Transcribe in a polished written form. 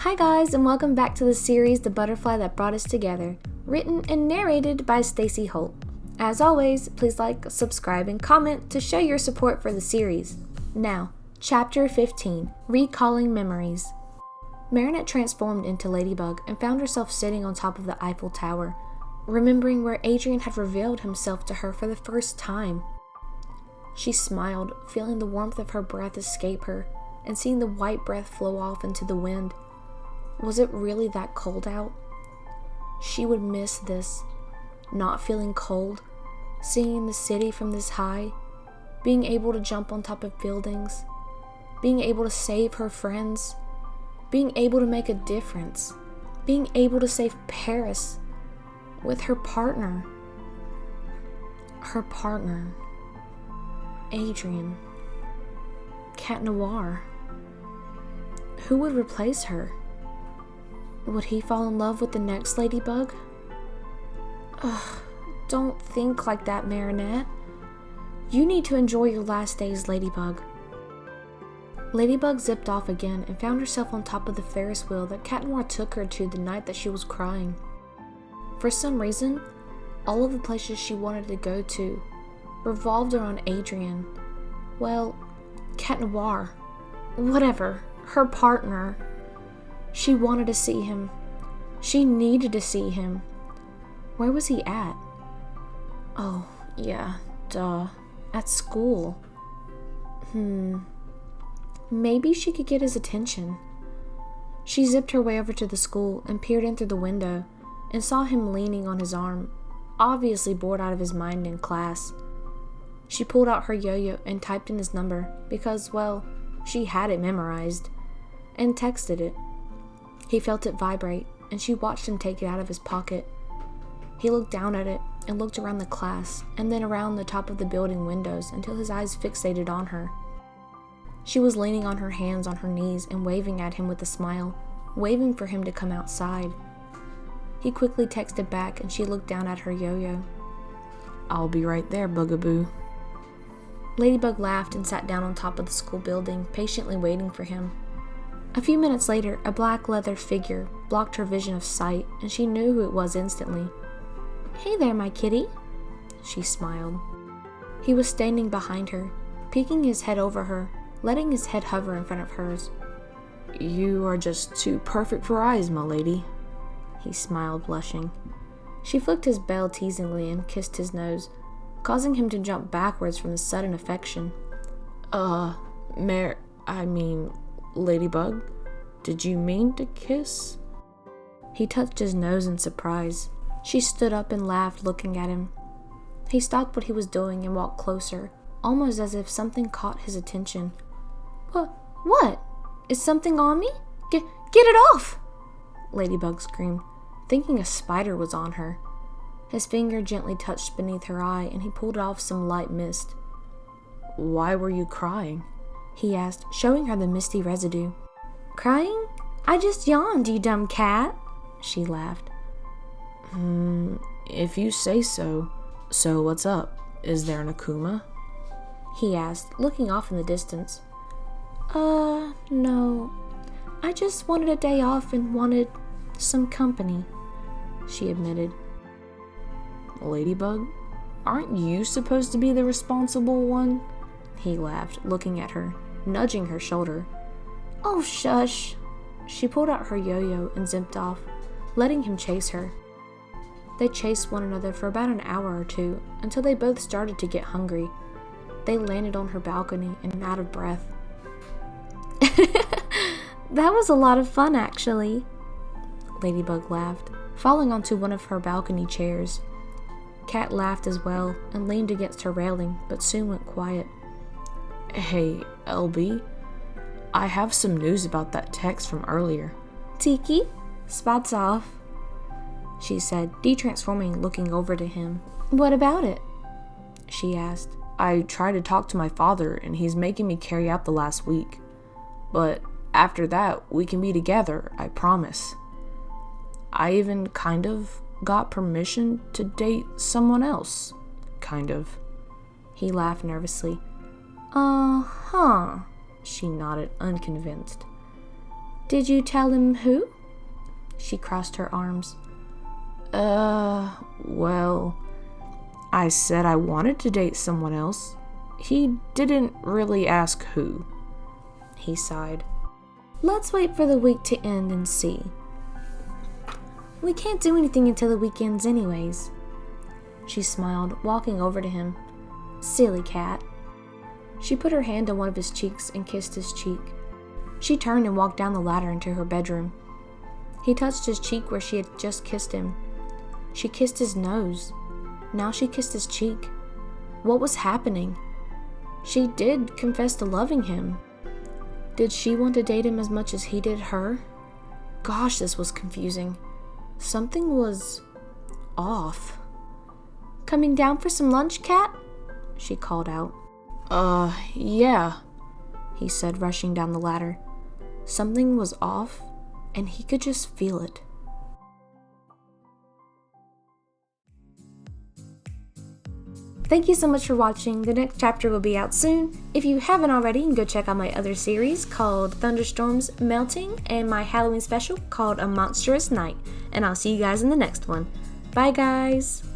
Hi guys, and welcome back to the series The Butterfly That Brought Us Together, written and narrated by Stacey Holt. As always, please like, subscribe, and comment to show your support for the series. Now, Chapter 15, Recalling Memories. Marinette transformed into Ladybug and found herself sitting on top of the Eiffel Tower, remembering where Adrien had revealed himself to her for the first time. She smiled, feeling the warmth of her breath escape her, and seeing the white breath flow off into the wind. Was it really that cold out? She would miss this, not feeling cold, seeing the city from this high, being able to jump on top of buildings, being able to save her friends, being able to make a difference, being able to save Paris with her partner. Her partner, Adrien, Cat Noir. Who would replace her? Would he fall in love with the next Ladybug? Ugh, don't think like that, Marinette. You need to enjoy your last days, Ladybug. Ladybug zipped off again and found herself on top of the Ferris wheel that Cat Noir took her to the night that she was crying. For some reason, all of the places she wanted to go to revolved around Adrien. Well, Cat Noir. Whatever. Her partner. She wanted to see him. She needed to see him. Where was he at? Oh, yeah, duh. At school. Maybe she could get his attention. She zipped her way over to the school and peered in through the window and saw him leaning on his arm, obviously bored out of his mind in class. She pulled out her yo-yo and typed in his number because, well, she had it memorized, and texted it. He felt it vibrate, and she watched him take it out of his pocket. He looked down at it and looked around the class and then around the top of the building windows until his eyes fixated on her. She was leaning on her hands on her knees and waving at him with a smile, waving for him to come outside. He quickly texted back and she looked down at her yo-yo. "I'll be right there, Bugaboo." Ladybug laughed and sat down on top of the school building, patiently waiting for him. A few minutes later, a black leather figure blocked her vision of sight, and she knew who it was instantly. "Hey there, my kitty," she smiled. He was standing behind her, peeking his head over her, letting his head hover in front of hers. "You are just too perfect for eyes, my lady," he smiled, blushing. She flicked his bell teasingly and kissed his nose, causing him to jump backwards from the sudden affection. Ladybug, did you mean to kiss?" He touched his nose in surprise. She stood up and laughed, looking at him. He stopped what he was doing and walked closer, almost as if something caught his attention. What? Is something on me? Get it off!" Ladybug screamed, thinking a spider was on her. His finger gently touched beneath her eye and he pulled off some light mist. "Why were you crying?" he asked, showing her the misty residue. "Crying? I just yawned, you dumb cat," she laughed. If you say so. So what's up? Is there an Akuma?" he asked, looking off in the distance. No. I just wanted a day off and wanted some company," she admitted. "Ladybug, aren't you supposed to be the responsible one?" he laughed, looking at her, nudging her shoulder. "Oh, shush." She pulled out her yo-yo and zipped off, letting him chase her. They chased one another for about an hour or two until they both started to get hungry. They landed on her balcony and out of breath. "That was a lot of fun, actually," Ladybug laughed, falling onto one of her balcony chairs. Cat laughed as well and leaned against her railing, but soon went quiet. "Hey, LB, I have some news about that text from earlier." "Tiki, spots off," she said, de-transforming, looking over to him. "What about it?" she asked. "I tried to talk to my father and he's making me carry out the last week. But after that, we can be together, I promise. I even kind of got permission to date someone else. Kind of." He laughed nervously. She nodded, unconvinced. Did you tell him who? She crossed her arms. Well, I said I wanted to date someone else. He didn't really ask who. He sighed. Let's wait for the week to end and see. We can't do anything until the week ends anyways. She smiled, walking over to him. Silly cat. She put her hand on one of his cheeks and kissed his cheek. She turned and walked down the ladder into her bedroom. He touched his cheek where she had just kissed him. She kissed his nose. Now she kissed his cheek. What was happening? She did confess to loving him. Did she want to date him as much as he did her? Gosh, this was confusing. Something was off. Coming down for some lunch, cat? She called out. Yeah, he said, rushing down the ladder. Something was off, and he could just feel it. Thank you so much for watching. The next chapter will be out soon. If you haven't already, you can go check out my other series called Thunderstorms Melting and my Halloween special called A Monstrous Night. And I'll see you guys in the next one. Bye, guys!